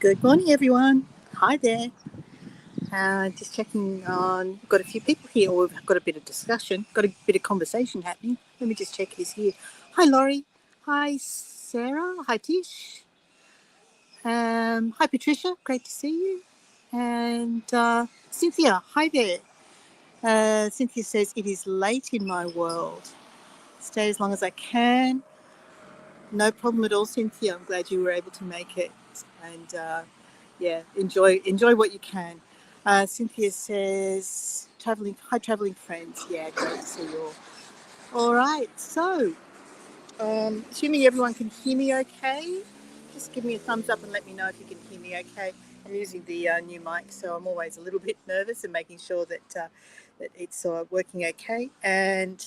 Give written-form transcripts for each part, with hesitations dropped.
Good morning, everyone. Hi there. Just checking on. We've got a few people here, or we've got a bit of discussion, got a bit of conversation happening. Let me just check who's here. Hi, Laurie. Hi, Sarah. Hi, Tish. Hi, Patricia. Great to see you. And Cynthia. Hi there. Cynthia says it is late in my world. Stay as long as I can. No problem at all, Cynthia. I'm glad you were able to make it. And enjoy what you can. Cynthia says, traveling friends. Yeah, great to see you all. All right, so assuming everyone can hear me okay, just give me a thumbs up and let me know if you can hear me okay. I'm using the new mic, so I'm always a little bit nervous and making sure that it's working okay. And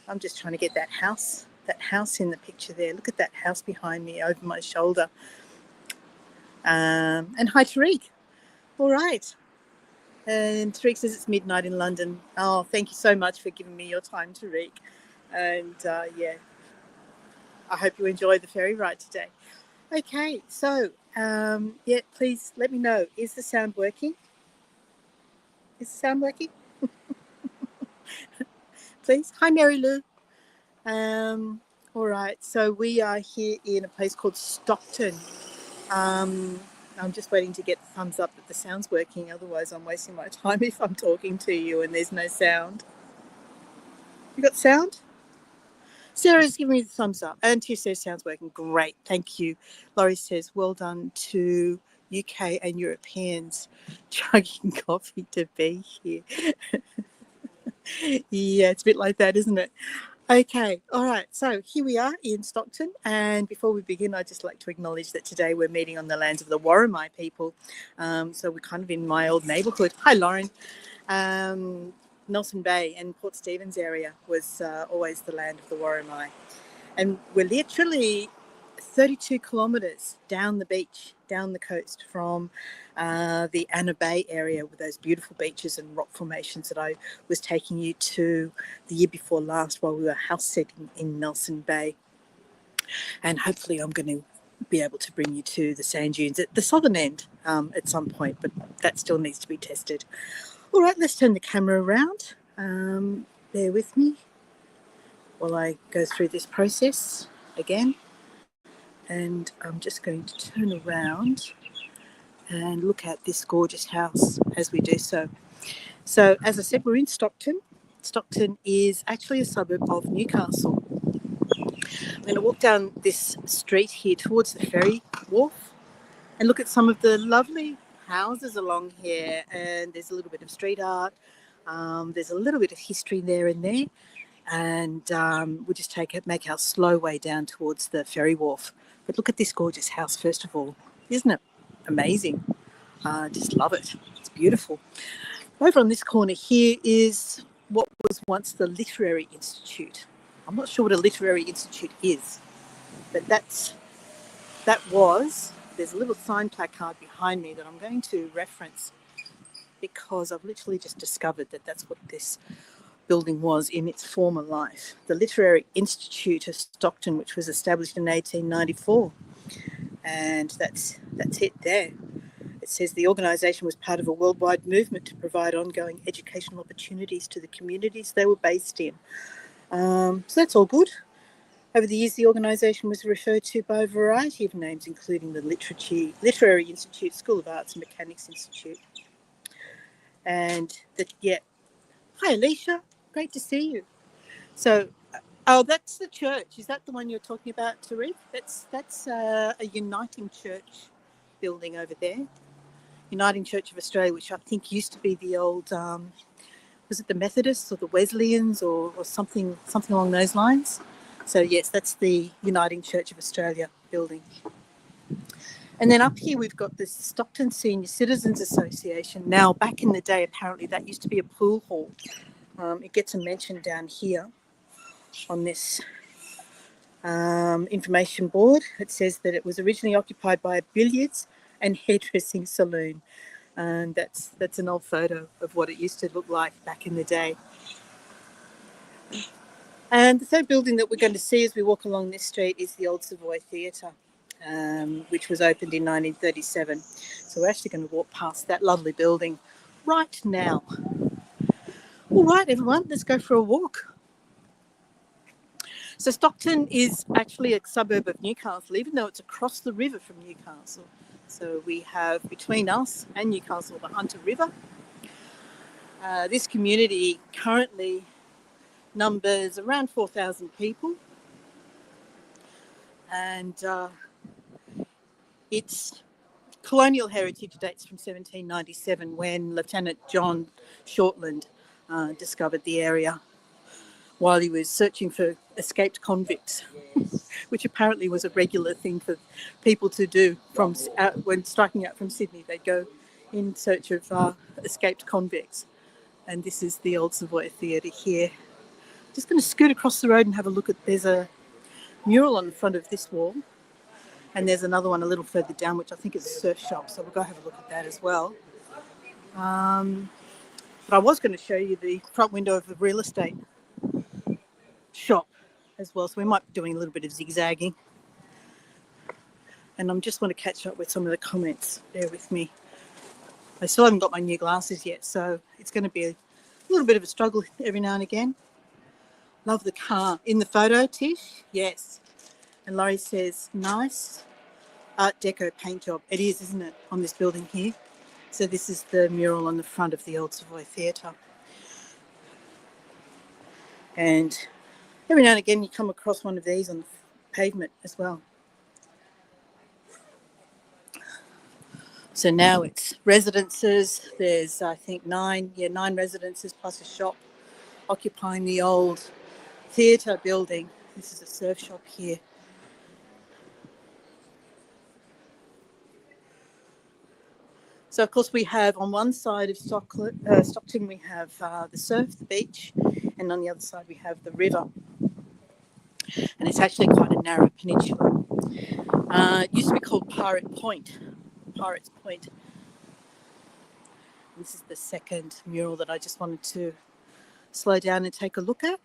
I'm just trying to get that house in the picture there. Look at that house behind me over my shoulder. And hi, Tariq. All right. And Tariq says it's midnight in London. Oh, thank you so much for giving me your time, Tariq. And I hope you enjoy the ferry ride today. Okay, so please let me know. Is the sound working? Is the sound working? Please. Hi, Mary Lou. All right, so we are here in a place called Stockton. I'm just waiting to get the thumbs up that the sound's working. Otherwise, I'm wasting my time if I'm talking to you and there's no sound. You got sound? Sarah's giving me the thumbs up. And Tish says sounds working. Great. Thank you. Laurie says, well done to UK and Europeans chugging coffee to be here. Yeah, it's a bit like that, isn't it? Okay, all right. So here we are in Stockton, and before we begin, I'd just like to acknowledge that today we're meeting on the lands of the Worimi people. So we're kind of in my old neighbourhood. Hi, Lauren. Nelson Bay and Port Stephens area was always the land of the Worimi, and we're literally 32 kilometres down the beach, down the coast from the Anna Bay area with those beautiful beaches and rock formations that I was taking you to the year before last while we were house sitting in Nelson Bay. And hopefully I'm going to be able to bring you to the sand dunes at the southern end at some point, but that still needs to be tested. All right, let's turn the camera around. Bear with me while I go through this process again. And I'm just going to turn around and look at this gorgeous house as we do so. So, as I said, we're in Stockton. Stockton is actually a suburb of Newcastle. I'm going to walk down this street here towards the ferry wharf and look at some of the lovely houses along here. And there's a little bit of street art. There's a little bit of history there and there. And we'll just make our slow way down towards the ferry wharf. But look at this gorgeous house, first of all. Isn't it amazing? Just love it. It's beautiful. Over on this corner here is what was once the Literary Institute. I'm not sure what a literary institute is, but there's a little sign placard behind me that I'm going to reference because I've literally just discovered that that's what this building was in its former life. The Literary Institute of Stockton, which was established in 1894. And that's it there. It says the organisation was part of a worldwide movement to provide ongoing educational opportunities to the communities they were based in. So that's all good. Over the years, the organisation was referred to by a variety of names, including the Literary Institute, School of Arts and Mechanics Institute. And hi Alicia, great to see you. So, that's the church. Is that the one you're talking about, Tariq? That's a Uniting Church building over there. Uniting Church of Australia, which I think used to be the old, was it the Methodists or the Wesleyans or something along those lines? So yes, that's the Uniting Church of Australia building. And then up here we've got the Stockton Senior Citizens Association. Now, back in the day, apparently that used to be a pool hall. It gets a mention down here on this information board. It says that it was originally occupied by a billiards and hairdressing saloon. And that's an old photo of what it used to look like back in the day. And the third building that we're going to see as we walk along this street is the Old Savoy Theatre. which was opened in 1937. So we're actually going to walk past that lovely building right now. All right, everyone, let's go for a walk. So Stockton is actually a suburb of Newcastle, even though it's across the river from Newcastle. So we have between us and Newcastle the Hunter River. This community currently numbers around 4,000 people, and its colonial heritage dates from 1797 when Lieutenant John Shortland discovered the area while he was searching for escaped convicts, which apparently was a regular thing for people to do from when striking out from Sydney. They'd go in search of escaped convicts. And this is the Old Savoy Theatre here. Just going to scoot across the road and have a look at, there's a mural on the front of this wall, and there's another one a little further down, which I think is a surf shop, so we'll go have a look at that as well. But I was going to show you the front window of the real estate shop as well, so we might be doing a little bit of zigzagging. And I just want to catch up with some of the comments. Bear with me. I still haven't got my new glasses yet, so it's going to be a little bit of a struggle every now and again. Love the car. In the photo, Tish? Yes. And Laurie says, nice Art Deco paint job. It is, isn't it, on this building here? So this is the mural on the front of the Old Savoy Theatre. And every now and again you come across one of these on the pavement as well. So now it's residences. There's, I think, nine residences plus a shop occupying the old theatre building. This is a surf shop here. So, of course, we have on one side of Stockton, we have the surf, the beach, and on the other side we have the river. And it's actually quite a narrow peninsula. It used to be called Pirates Point. This is the second mural that I just wanted to slow down and take a look at.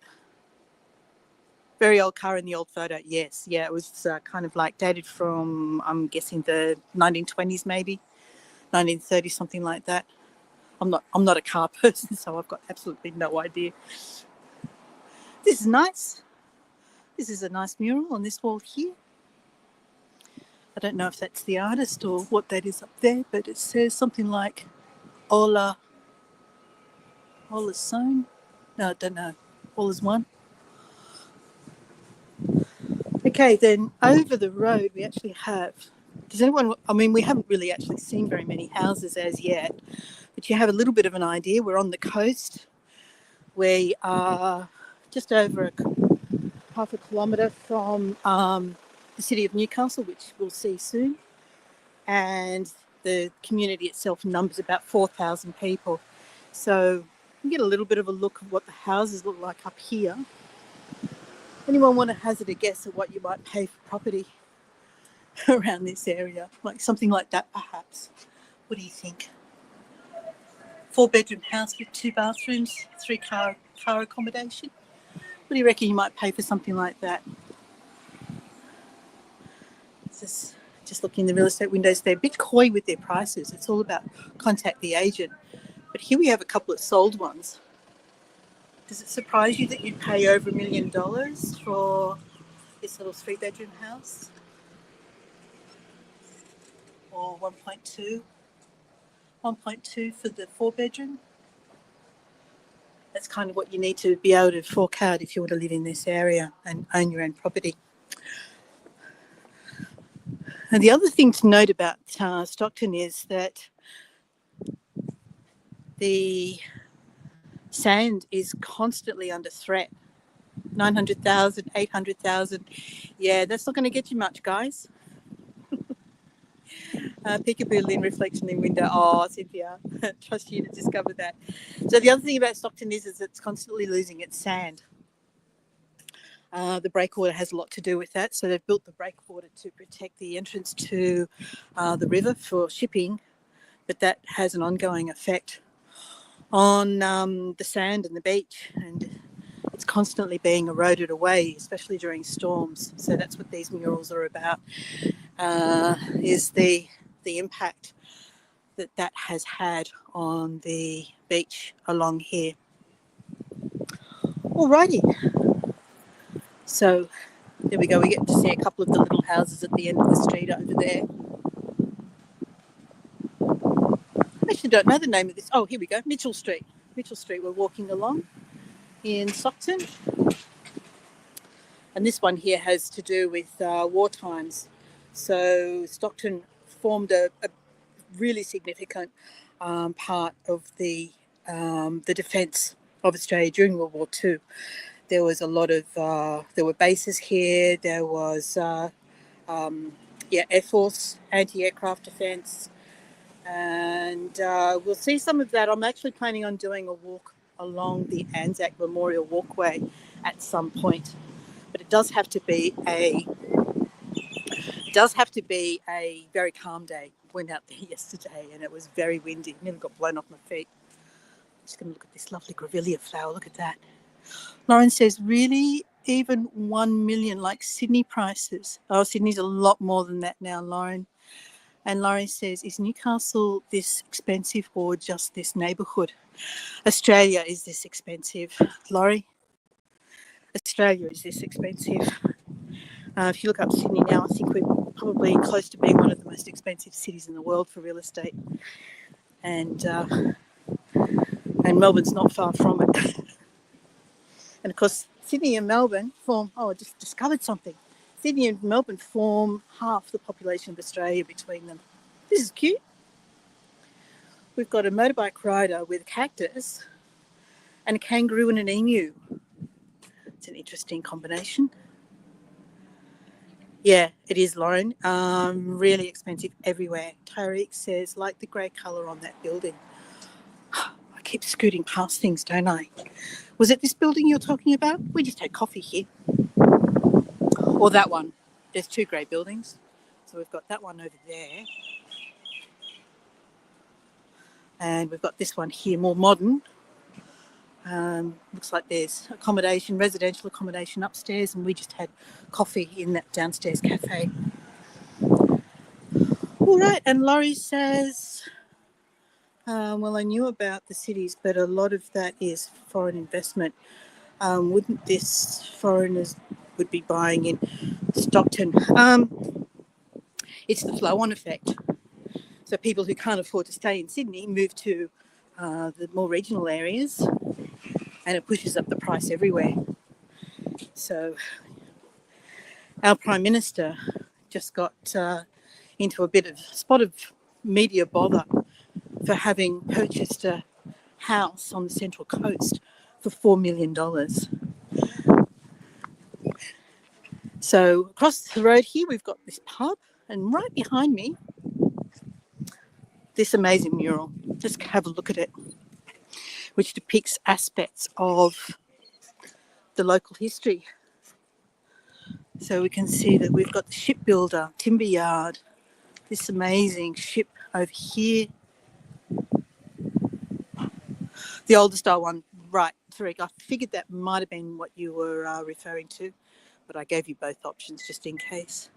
Very old car in the old photo, yes. Yeah, it was kind of like dated from, I'm guessing, the 1920s maybe, 1930s, something like that. I'm not a car person, so I've got absolutely no idea. This is nice. This is a nice mural on this wall here. I don't know if that's the artist or what that is up there, but it says something like Ola Sewn. No, I don't know. All is one. Okay, then over the road we actually have, we haven't really actually seen very many houses as yet, but you have a little bit of an idea. We're on the coast. We are just over half a kilometre from the city of Newcastle, which we'll see soon. And the community itself numbers about 4,000 people. So you get a little bit of a look at what the houses look like up here. Anyone want to hazard a guess at what you might pay for property around this area? Like something like that, perhaps. What do you think? 4-bedroom house with 2 bathrooms, 3 car accommodation. What do you reckon you might pay for something like that? Just looking in the real estate windows, they're a bit coy with their prices. It's all about contact the agent. But here we have a couple of sold ones. Does it surprise you that you'd pay over $1 million for this little 3-bedroom house? Or 1.2? 1.2 for the 4-bedroom? That's kind of what you need to be able to fork out if you want to live in this area and own your own property. And the other thing to note about Stockton is that the sand is constantly under threat. 900,000, 800,000. Yeah, that's not going to get you much, guys. Peekaboo Lynn reflection in window. Oh, Cynthia, trust you to discover that. So the other thing about Stockton is it's constantly losing its sand. The breakwater has a lot to do with that. So they've built the breakwater to protect the entrance to the river for shipping, but that has an ongoing effect on the sand and the beach, and it's constantly being eroded away, especially during storms. So that's what these murals are about. is the impact that has had on the beach along here. Alrighty, so there we go. We get to see a couple of the little houses at the end of the street over there. I actually don't know the name of this. Oh, here we go, Mitchell Street. Mitchell Street. We're walking along in Stockton, and this one here has to do with war times. So Stockton formed a really significant part of the defence of Australia during World War II. There was a lot of there were bases here. There was Air Force anti-aircraft defence, and we'll see some of that. I'm actually planning on doing a walk along the Anzac Memorial Walkway at some point, but it does have to be a very calm day. Went out there yesterday and it was very windy. Nearly got blown off my feet. I'm just going to look at this lovely grevillea flower. Look at that. Lauren says, really? Even 1 million, like Sydney prices? Oh, Sydney's a lot more than that now, Lauren. And Lauren says, is Newcastle this expensive or just this neighbourhood? Australia is this expensive. Laurie, Australia is this expensive. If you look up Sydney now, I think we're probably close to being one of the most expensive cities in the world for real estate. And Melbourne's not far from it. And of course, Sydney and Melbourne form, I just discovered something. Sydney and Melbourne form half the population of Australia between them. This is cute. We've got a motorbike rider with a cactus and a kangaroo and an emu. It's an interesting combination. Yeah, it is, Lauren. Really expensive everywhere. Tyreek says, like the grey colour on that building. I keep scooting past things, don't I? Was it this building you're talking about? We just had coffee here. Or that one. There's two grey buildings. So we've got that one over there. And we've got this one here, more modern. Looks like there's accommodation, residential accommodation upstairs, and we just had coffee in that downstairs cafe. All right, and Laurie says, well, I knew about the cities, but a lot of that is foreign investment. Wouldn't this foreigners would be buying in Stockton? It's the flow-on effect. So people who can't afford to stay in Sydney move to the more regional areas, and it pushes up the price everywhere. So our Prime Minister just got into a bit of spot of media bother for having purchased a house on the Central Coast for $4 million. So across the road here, we've got this pub, and right behind me, this amazing mural. Just have a look at it, which depicts aspects of the local history. So we can see that we've got the shipbuilder, timber yard, this amazing ship over here. The older style one, right, Tariq, I figured that might have been what you were referring to, but I gave you both options just in case.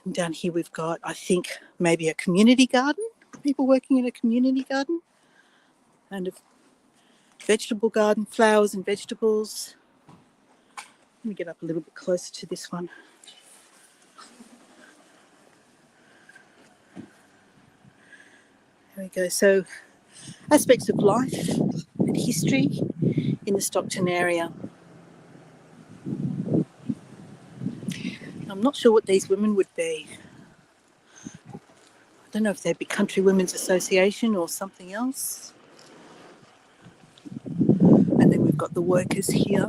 And down here we've got, I think, maybe a community garden, people working in a community garden, and a vegetable garden, flowers and vegetables. Let me get up a little bit closer to this one. There we go. So aspects of life and history in the Stockton area. I'm not sure what these women would be. I don't know if they'd be Country Women's Association or something else. And then we've got the workers here.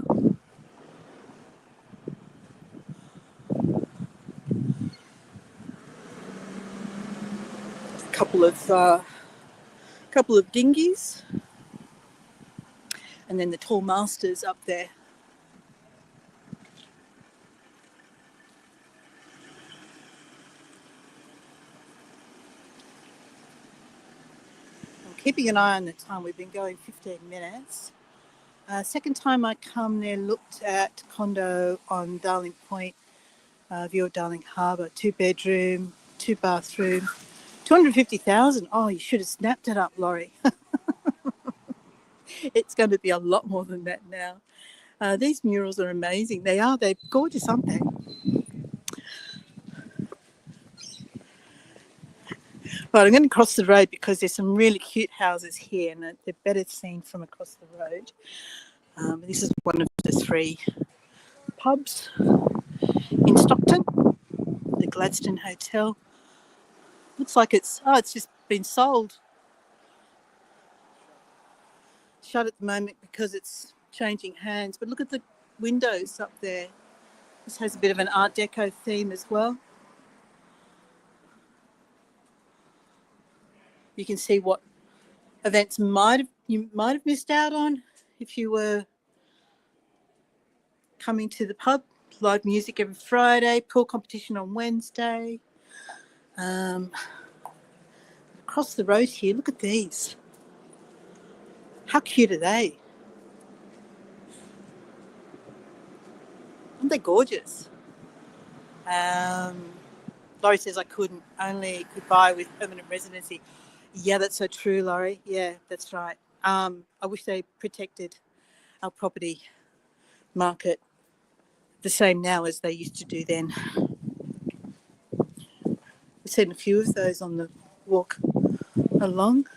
A couple of dinghies. And then the tall masters up there. Keeping an eye on the time, we've been going 15 minutes. Second time I come there, looked at condo on Darling Point, View of Darling Harbour, 2-bedroom, 2-bathroom, 250,000. Oh, you should have snapped it up, Laurie. It's going to be a lot more than that now. These murals are amazing. They're gorgeous, aren't they? Right, I'm going to cross the road because there's some really cute houses here and they're better seen from across the road. This is one of the 3 pubs in Stockton, the Gladstone Hotel. Looks like it's just been sold. Shut at the moment because it's changing hands. But look at the windows up there. This has a bit of an Art Deco theme as well. You can see what events you might have missed out on if you were coming to the pub. Live music every Friday, pool competition on Wednesday. Across the road here, look at these. How cute are they? Aren't they gorgeous? Laurie says I only could buy with permanent residency. Yeah, that's so true, Laurie. Yeah, that's right. I wish they protected our property market the same now as they used to do then. We've seen a few of those on the walk along.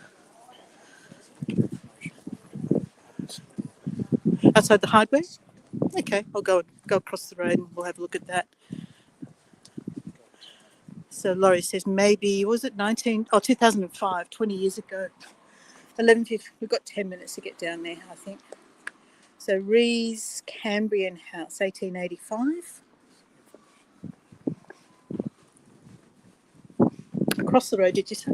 Outside the hardware? Okay, I'll go across the road and we'll have a look at that. So Laurie says maybe, was it 2005, 20 years ago. 11:50, we've got 10 minutes to get down there, I think. So Rees Cambrian House, 1885. Across the road, did you say?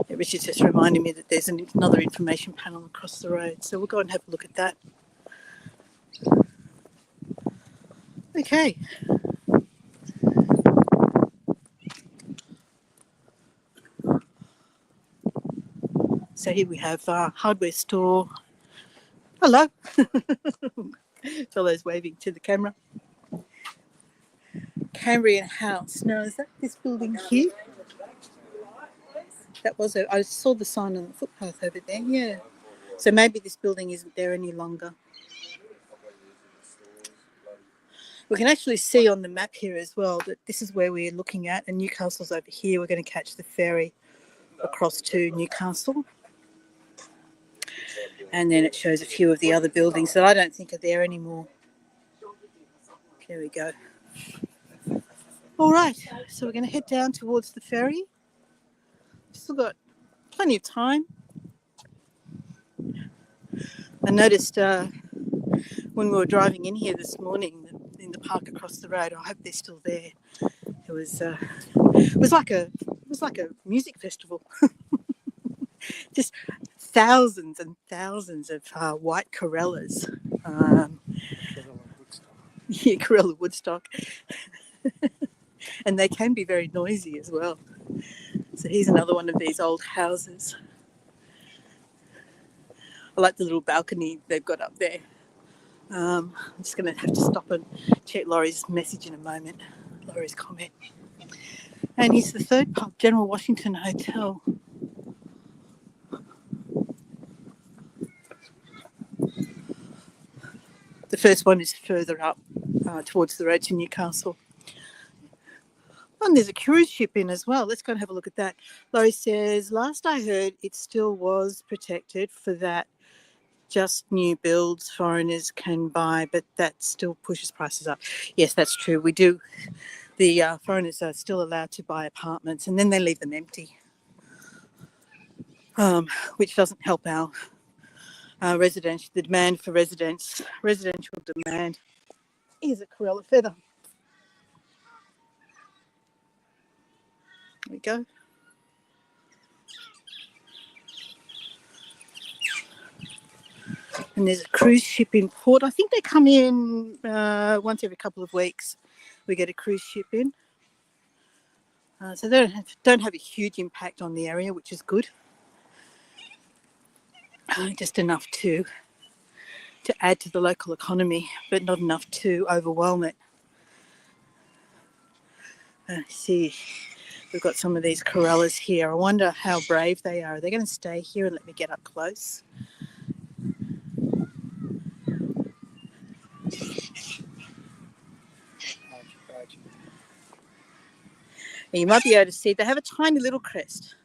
Yeah, Richard's just reminding me that there's another information panel across the road. So we'll go and have a look at that. Okay. So here we have a hardware store. Hello. Fellow's waving to the camera. Cambrian House. Now, is that this building here? I saw the sign on the footpath over there, yeah. So maybe this building isn't there any longer. We can actually see on the map here as well that this is where we're looking at, and Newcastle's over here. We're going to catch the ferry across to Newcastle. And then it shows a few of the other buildings that I don't think are there anymore. There we go. All right, so we're going to head down towards the ferry. Still got plenty of time. I noticed when we were driving in here this morning in the park across the road, I hope they're still there. It was like a music festival. Just thousands and thousands of white Corellas. Yeah, Corella Woodstock. And they can be very noisy as well. So here's another one of these old houses. I like the little balcony they've got up there. I'm just going to have to stop and check Laurie's message in a moment, Laurie's comment. And here's the third pub, General Washington Hotel. The first one is further up towards the road to Newcastle. And there's a cruise ship in as well. Let's go and have a look at that. Laurie says, last I heard, it still was protected for that. Just new builds foreigners can buy, but that still pushes prices up. Yes, that's true. We do. The foreigners are still allowed to buy apartments and then they leave them empty, which doesn't help our the demand for residential demand. Here's a Corella feather. There we go. And there's a cruise ship in port. I think they come in once every couple of weeks. We get a cruise ship in. So they don't have a huge impact on the area, which is good. Just enough to add to the local economy, but not enough to overwhelm it. See, we've got some of these corellas here. I wonder how brave they are. Are they going to stay here and let me get up close? And you might be able to see they have a tiny little crest.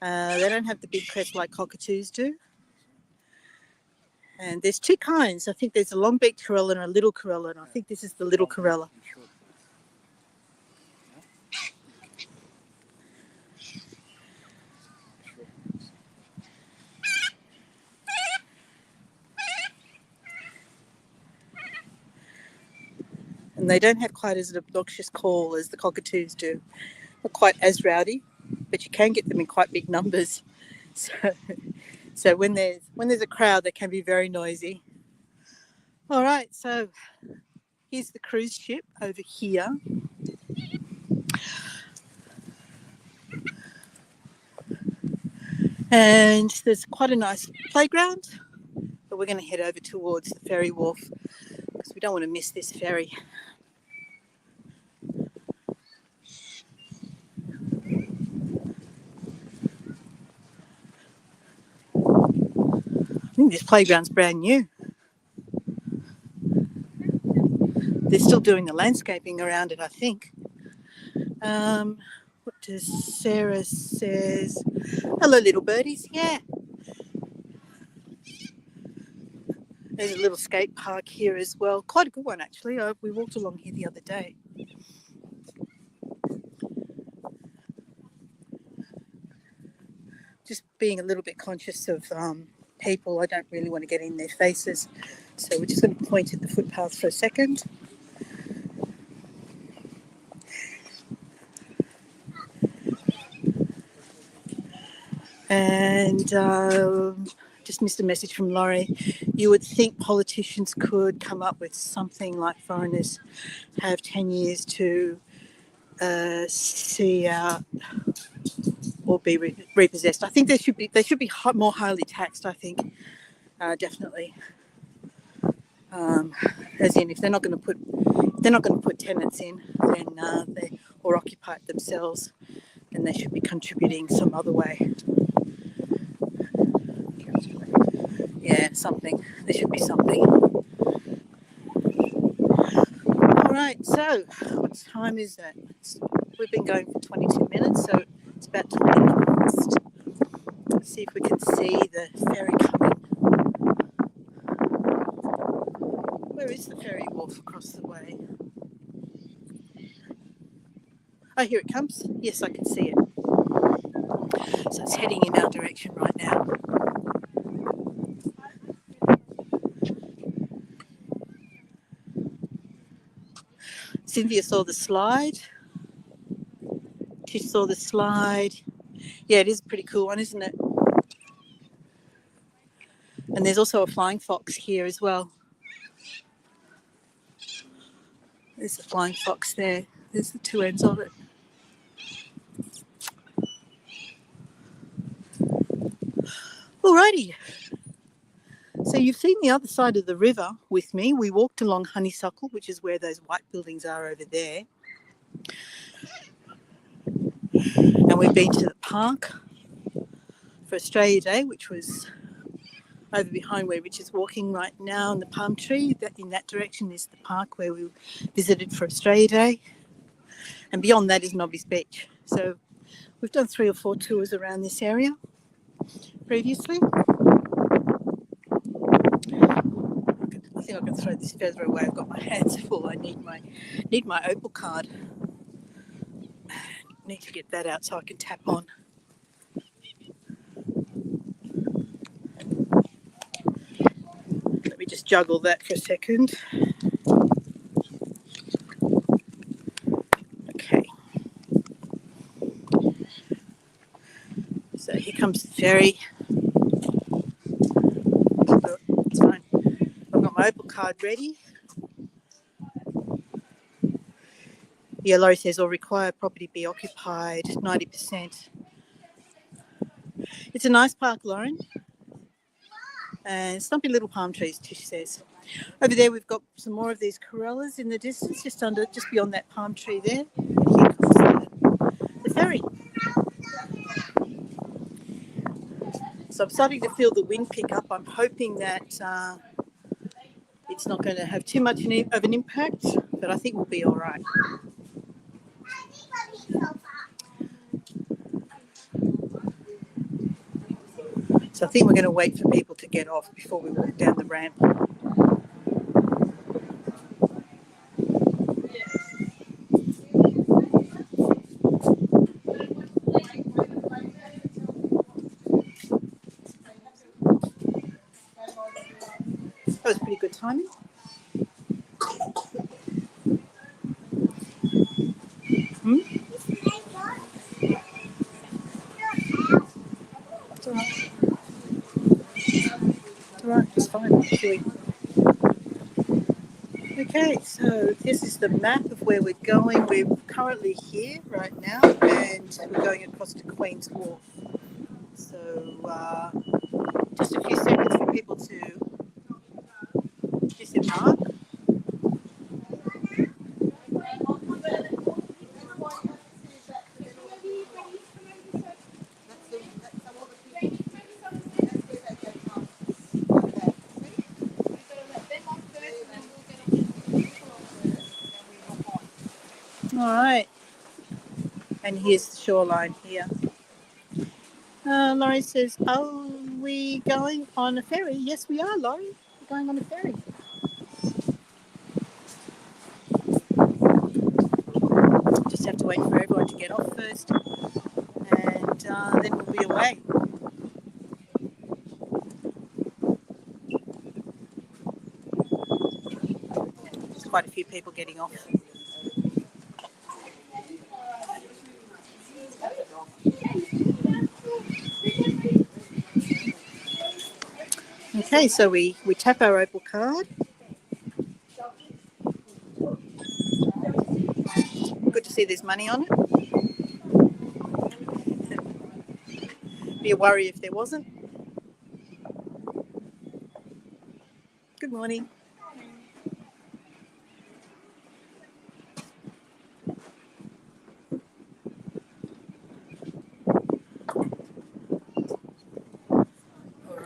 They don't have the big crest like cockatoos do. And there's two kinds. I think there's a long-beaked corella and a little corella, and I think this is the little corella. And they don't have quite as an obnoxious call as the cockatoos do. Not quite as rowdy, but you can get them in quite big numbers. So when there's a crowd, they can be very noisy. All right, so here's the cruise ship over here. And there's quite a nice playground, but we're going to head over towards the ferry wharf because we don't want to miss this ferry. I think this playground's brand new. They're still doing the landscaping around it, I think. What does Sarah says? Hello, little birdies. Yeah. There's a little skate park here as well. Quite a good one, actually. We walked along here the other day. Just being a little bit conscious of people. I don't really want to get in their faces. So we're just going to point at the footpath for a second. And just missed a message from Laurie. You would think politicians could come up with something like foreigners have 10 years to see out or be repossessed. I think they should be more highly taxed. I think definitely. As in, if they're not going to put tenants in, then or occupy it themselves, then they should be contributing some other way. Yeah, something. There should be something. All right, so what time is it? We've been going for 22 minutes, so it's about 20 minutes. Let's see if we can see the ferry coming. Where is the ferry wharf across the way? Oh, here it comes. Yes, I can see it. So it's heading in our direction right now. Cynthia saw the slide. Tish saw the slide. Yeah, it is a pretty cool one, isn't it? And there's also a flying fox here as well. There's the flying fox there. There's the two ends of it. Alrighty. So you've seen the other side of the river with me. We walked along Honeysuckle, which is where those white buildings are over there. And we've been to the park for Australia Day, which was over behind where Rich is walking right now in the palm tree. That in that direction is the park where we visited for Australia Day. And beyond that is Nobby's Beach. So we've done 3 or 4 tours around this area previously. I think I can throw this further away. I've got my hands full. I need my Opal card. Need to get that out so I can tap on. Let me just juggle that for a second. Okay. So here comes the ferry. Oh, it's fine. I've got my Opal card ready. Yeah, Laurie says, or require property be occupied 90%. It's a nice park, Lauren. And stumpy little palm trees, Tish says. Over there, we've got some more of these corellas in the distance, just beyond that palm tree there. Here comes ferry. So I'm starting to feel the wind pick up. I'm hoping that it's not going to have too much of an impact, but I think we'll be all right. So I think we're going to wait for people to get off before we walk down the ramp. That was pretty good timing. It's all right. It's all right. It's fine, actually. Okay, so this is the map of where we're going. We're currently here right now, and we're going across to Queen's Wharf. So just a few seconds for people to disembark. All right, and here's the shoreline here. Laurie says, "Are we going on a ferry?" Yes, we are, Laurie. We're going on a ferry. Just have to wait for everyone to get off first, and then we'll be away. There's quite a few people getting off. Okay, so we tap our Opal card. Good to see there's money on it. Be a worry if there wasn't. Good morning.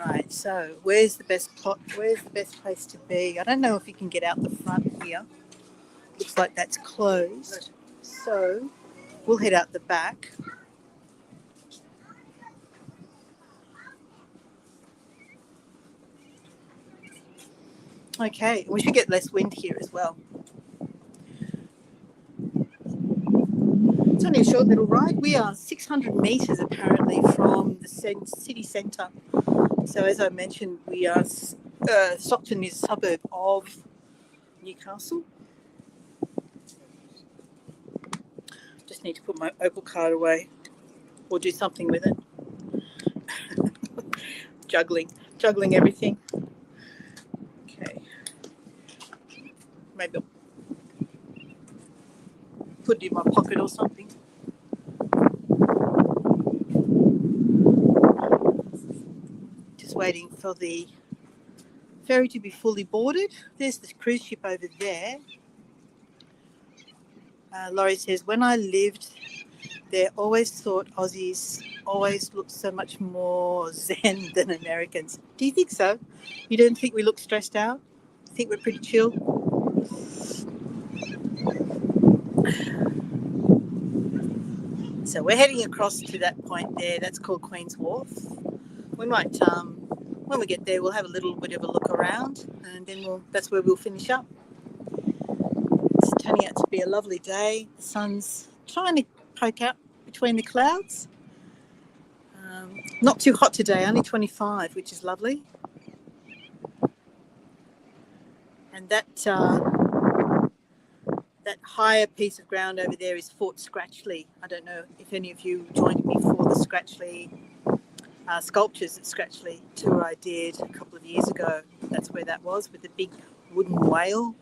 Right, so where's the best plot? Where's the best place to be? I don't know if you can get out the front here. Looks like that's closed. So we'll head out the back. Okay, we should get less wind here as well. It's only a short little ride. We are 600 metres apparently from the city centre. So as I mentioned, we are Stockton is a suburb of Newcastle. Just need to put my Opal card away or do something with it. juggling everything. Okay. Maybe I'll put it in my pocket or something. Just waiting for the ferry to be fully boarded. There's the cruise ship over there. Laurie says, when I lived there, always thought Aussies always looked so much more zen than Americans. Do you think so? You don't think we look stressed out? You think we're pretty chill? So we're heading across to that point there. That's called Queen's Wharf. We might, when we get there, we'll have a little bit of a look around, and then that's where we'll finish up. It's turning out to be a lovely day. The sun's trying to poke out between the clouds. Not too hot today, only 25, which is lovely. And that higher piece of ground over there is Fort Scratchley. I don't know if any of you joined me for the Scratchley sculptures at Scratchley tour I did a couple of years ago. That's where that was, with the big wooden whale.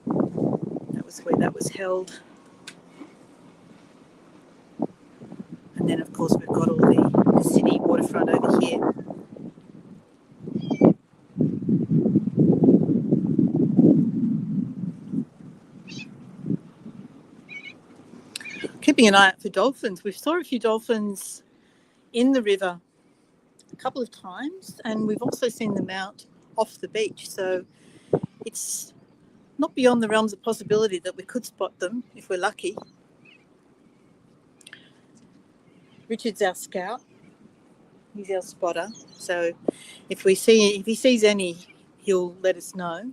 That was where that was held. And then, of course, we've got all the city waterfront over here. keeping an eye out for dolphins. We saw a few dolphins in the river a couple of times, and we've also seen them out off the beach. So it's not beyond the realms of possibility that we could spot them if we're lucky. Richard's our scout. He's our spotter. So if he sees any, he'll let us know.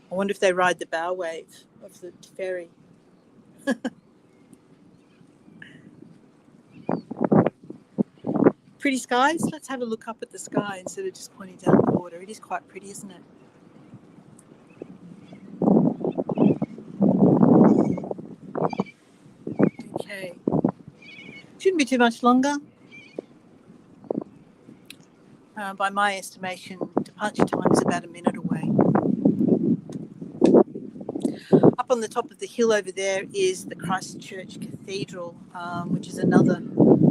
I wonder if they ride the bow wave of the ferry. Pretty skies. Let's have a look up at the sky instead of just pointing down the water. It is quite pretty, isn't it? Okay. Shouldn't be too much longer. By my estimation, departure time is about a minute away. Up on the top of the hill over there is the Christchurch Cathedral, which is another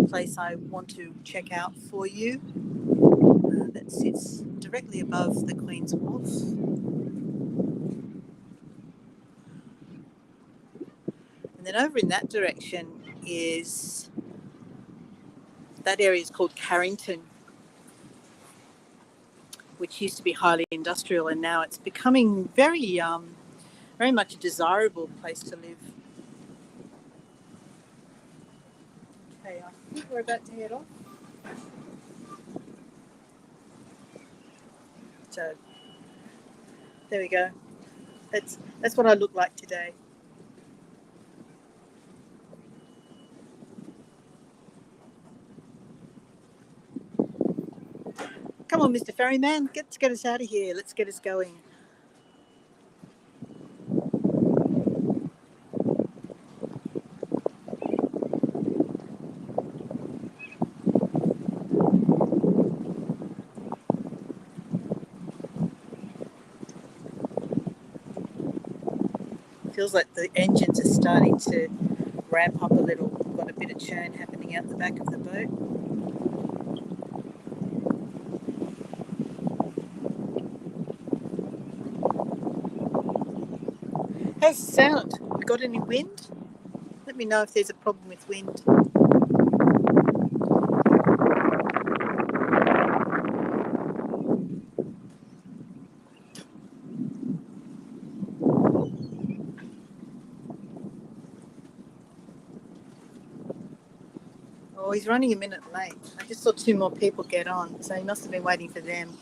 place I want to check out for you. That sits directly above the Queen's Wharf. And then over in that direction is, that area is called Carrington, which used to be highly industrial, and now it's becoming very much a desirable place to live. Okay, I think we're about to head off. So there we go. That's what I look like today. Come on, Mr. Ferryman, let's get us out of here. Let's get us going. Feels like the engines are starting to ramp up a little. We've got a bit of churn happening out the back of the boat. How's the sound? You got any wind? Let me know if there's a problem with wind. Oh, he's running a minute late. I just saw 2 more people get on, so he must have been waiting for them.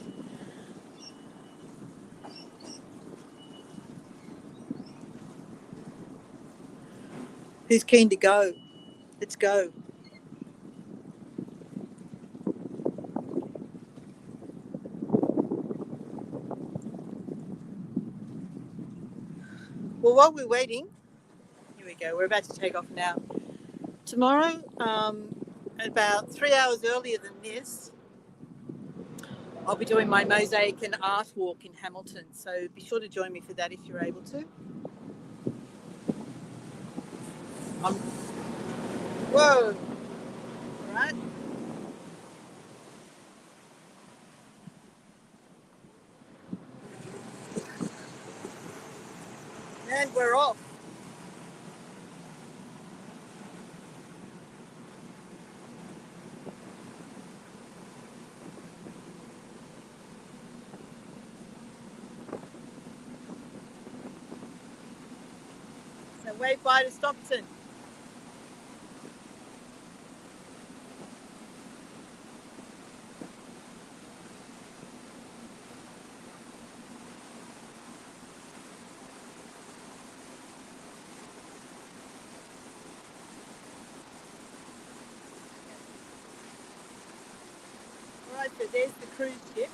Who's keen to go? Let's go. Well, while we're waiting, here we go. We're about to take off now. Tomorrow, about 3 hours earlier than this, I'll be doing my mosaic and art walk in Hamilton. So be sure to join me for that if you're able to. Whoa! All right. And we're off. So wave bye to Stockton. All right, so there's the cruise ship.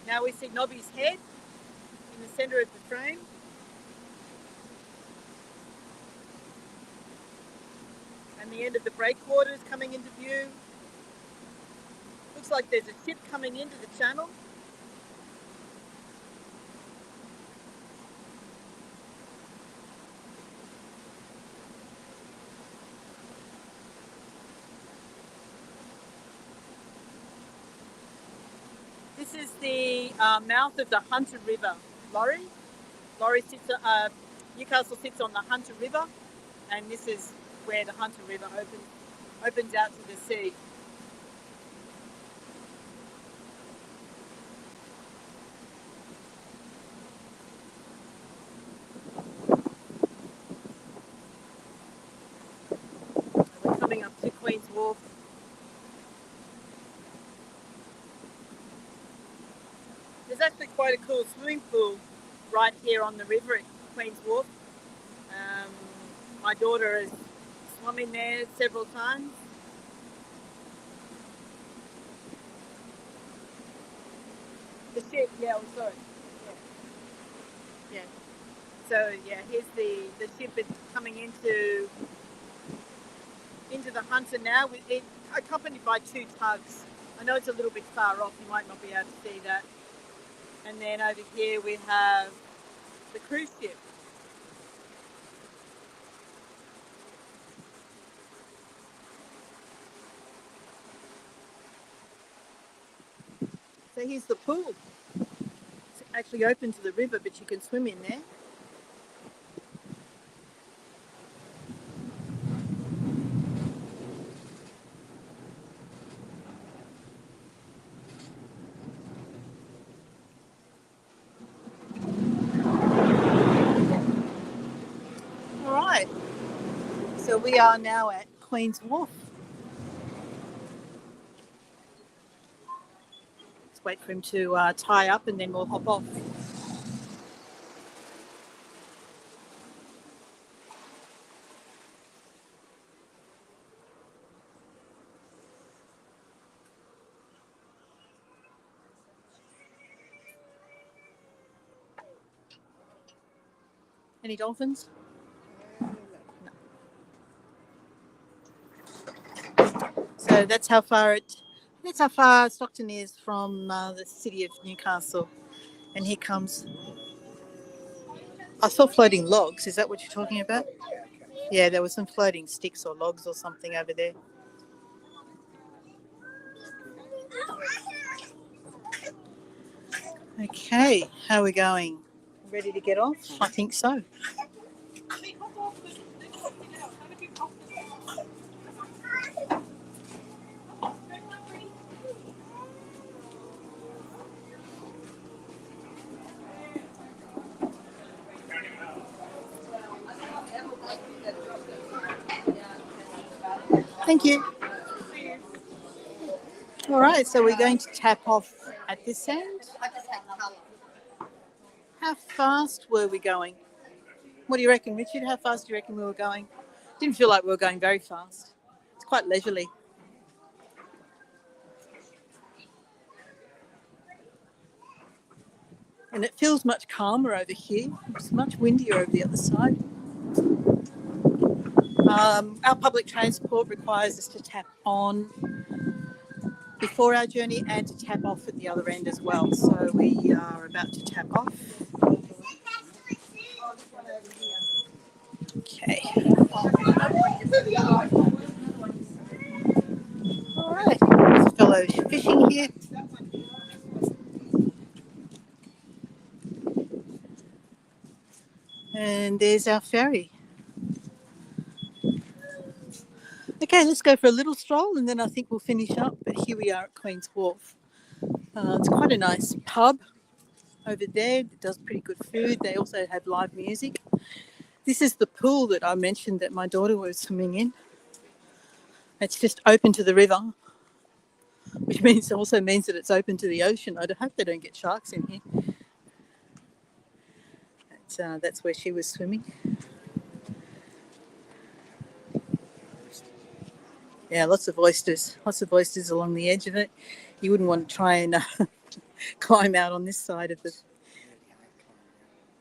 Now we see Nobby's head in the centre of the frame. And the end of the breakwaters coming into view. Looks like there's a ship coming into the channel. This is the mouth of the Hunter River. Laurie sits. Newcastle sits on the Hunter River, and this is where the Hunter River opens out to the sea. We're coming up to Queen's Wharf. There's actually quite a cool swimming pool right here on the river at Queen's Wharf. My daughter has swum in there several times. The ship, yeah, oh, sorry. Yeah. So yeah, here's the ship is coming into the Hunter now, accompanied by two tugs. I know it's a little bit far off, you might not be able to see that. And then over here we have the cruise ship. So here's the pool. It's actually open to the river, but you can swim in there. All right. So we are now at Queen's Wharf. Let's wait for him to tie up and then we'll hop off. Any dolphins? No. So that's how far Stockton is from the city of Newcastle. And here comes. I saw floating logs. Is that what you're talking about? Yeah, there were some floating sticks or logs or something over there. Okay, how are we going? Ready to get off? I think so. Thank you. All right, so we're going to tap off at this end. How fast were we going? What do you reckon, Richard? How fast do you reckon we were going? Didn't feel like we were going very fast. It's quite leisurely. And it feels much calmer over here. It's much windier over the other side. Our public transport requires us to tap on before our journey and to tap off at the other end as well. So we are about to tap off. Okay. All right. There's a fellow fishing here. And there's our ferry. Okay, let's go for a little stroll and then I think we'll finish up. But here we are at Queen's Wharf. It's quite a nice pub over there. It does pretty good food. They also have live music. This is the pool that I mentioned that my daughter was swimming in. It's just open to the river, which also means that it's open to the ocean. I hope they don't get sharks in here. That's where she was swimming. Yeah, lots of oysters along the edge of it. You wouldn't want to try and climb out on this side of the,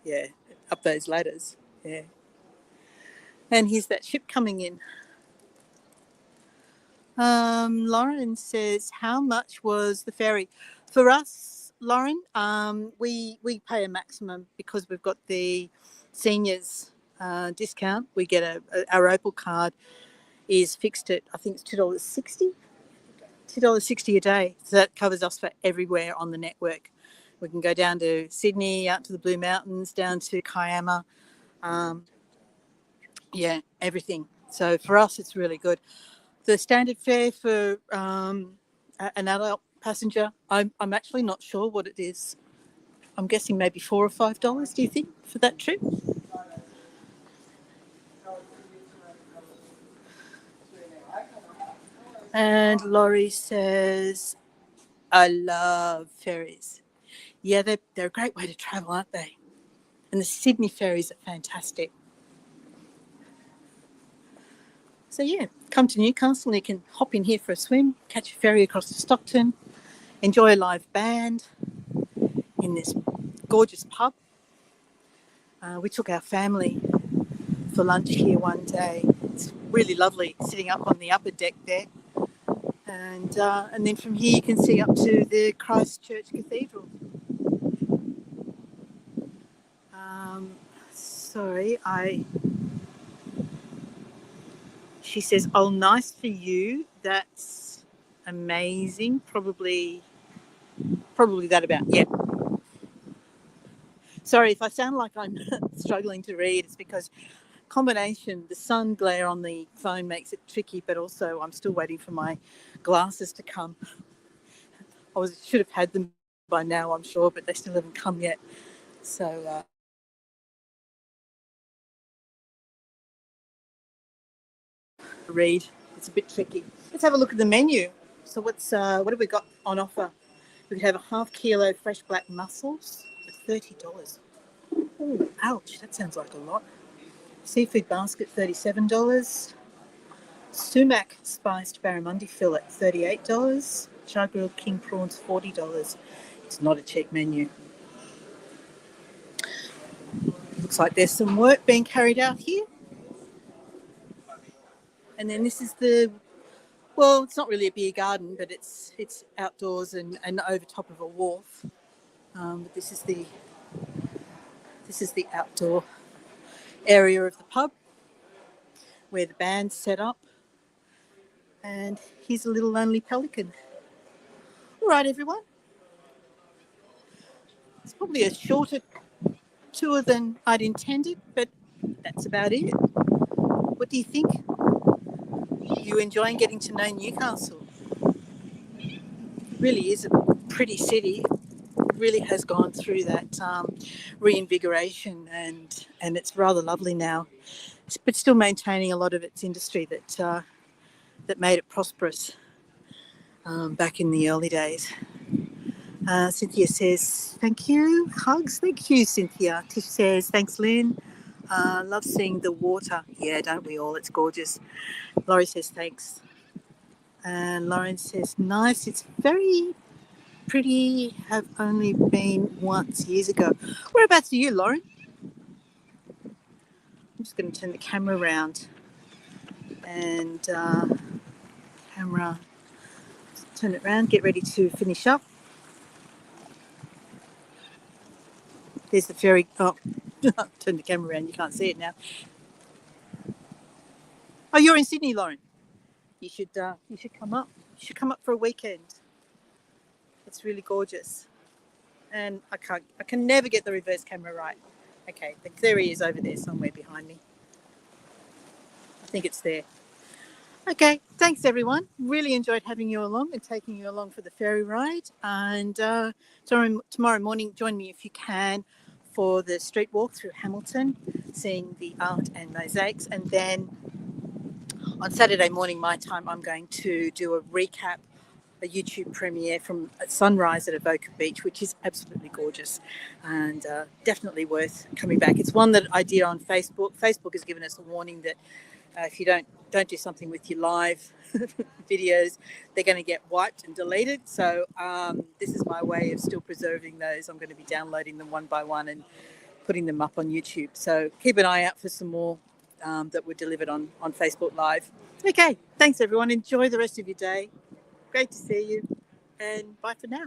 yeah, up those ladders. Yeah. And here's that ship coming in. Lauren says, how much was the ferry? For us, Lauren, we pay a maximum because we've got the seniors discount. We get our Opal card is fixed at, I think it's $2.60. $2.60 a day. So that covers us for everywhere on the network. We can go down to Sydney, out to the Blue Mountains, down to Kiama. Everything. So for us, it's really good. The standard fare for an adult passenger, I'm actually not sure what it is. I'm guessing maybe $4 or $5, do you think, for that trip? And Laurie says, I love ferries. Yeah, they're a great way to travel, aren't they? And the Sydney ferries are fantastic. So yeah, come to Newcastle and you can hop in here for a swim, catch a ferry across to Stockton, enjoy a live band in this gorgeous pub. We took our family for lunch here one day. It's really lovely sitting up on the upper deck there. And then from here you can see up to the Christchurch Cathedral. She says, oh, nice for you. That's amazing. Probably that about, yeah. Sorry if I sound like I'm struggling to read. It's because the sun glare on the phone makes it tricky, but also I'm still waiting for my glasses to come. Should have had them by now, I'm sure, but they still haven't come yet. So read. It's a bit tricky. Let's have a look at the menu. So what have we got on offer? We could have a half kilo fresh black mussels for $30. Oh, ouch! That sounds like a lot. Seafood basket $37. Sumac spiced barramundi fillet $38. Char grilled king prawns $40. It's not a cheap menu. Looks like there's some work being carried out here. And then this is it's not really a beer garden, but it's outdoors and over top of a wharf. But this is the outdoor area of the pub where the band's set up. And here's a little lonely pelican. All right, everyone. It's probably a shorter tour than I'd intended, but that's about it. What do you think? You enjoying getting to know Newcastle? It really is a pretty city. It really has gone through that reinvigoration, and it's rather lovely now, but still maintaining a lot of its industry that made it prosperous back in the early days. Cynthia says, thank you. Hugs. Thank you, Cynthia. Tish says, thanks, Lynn. Love seeing the water. Yeah, don't we all? It's gorgeous. Laurie says, thanks. And Lauren says, nice. It's very pretty. Have only been once years ago. Whereabouts are you, Lauren? I'm just going to turn the camera around. And turn it around. Get ready to finish up. There's the ferry. Oh, turn the camera around. You can't see it now. Oh, you're in Sydney, Lauren. You should come up. You should come up for a weekend. It's really gorgeous. And I can never get the reverse camera right. Okay, there he is over there somewhere behind me. I think it's there. Okay, thanks everyone. Really enjoyed having you along and taking you along for the ferry ride. And tomorrow morning, join me if you can for the street walk through Hamilton, seeing the art and mosaics. And then on Saturday morning, my time, I'm going to do a recap, a YouTube premiere from sunrise at Avoca Beach, which is absolutely gorgeous and definitely worth coming back. It's one that I did on Facebook. Facebook has given us a warning that if you don't do something with your live videos, they're going to get wiped and deleted. So this is my way of still preserving those. I'm going to be downloading them one by one and putting them up on YouTube. So keep an eye out for some more that were delivered on Facebook Live. Okay, thanks everyone. Enjoy the rest of your day. Great to see you, and bye for now.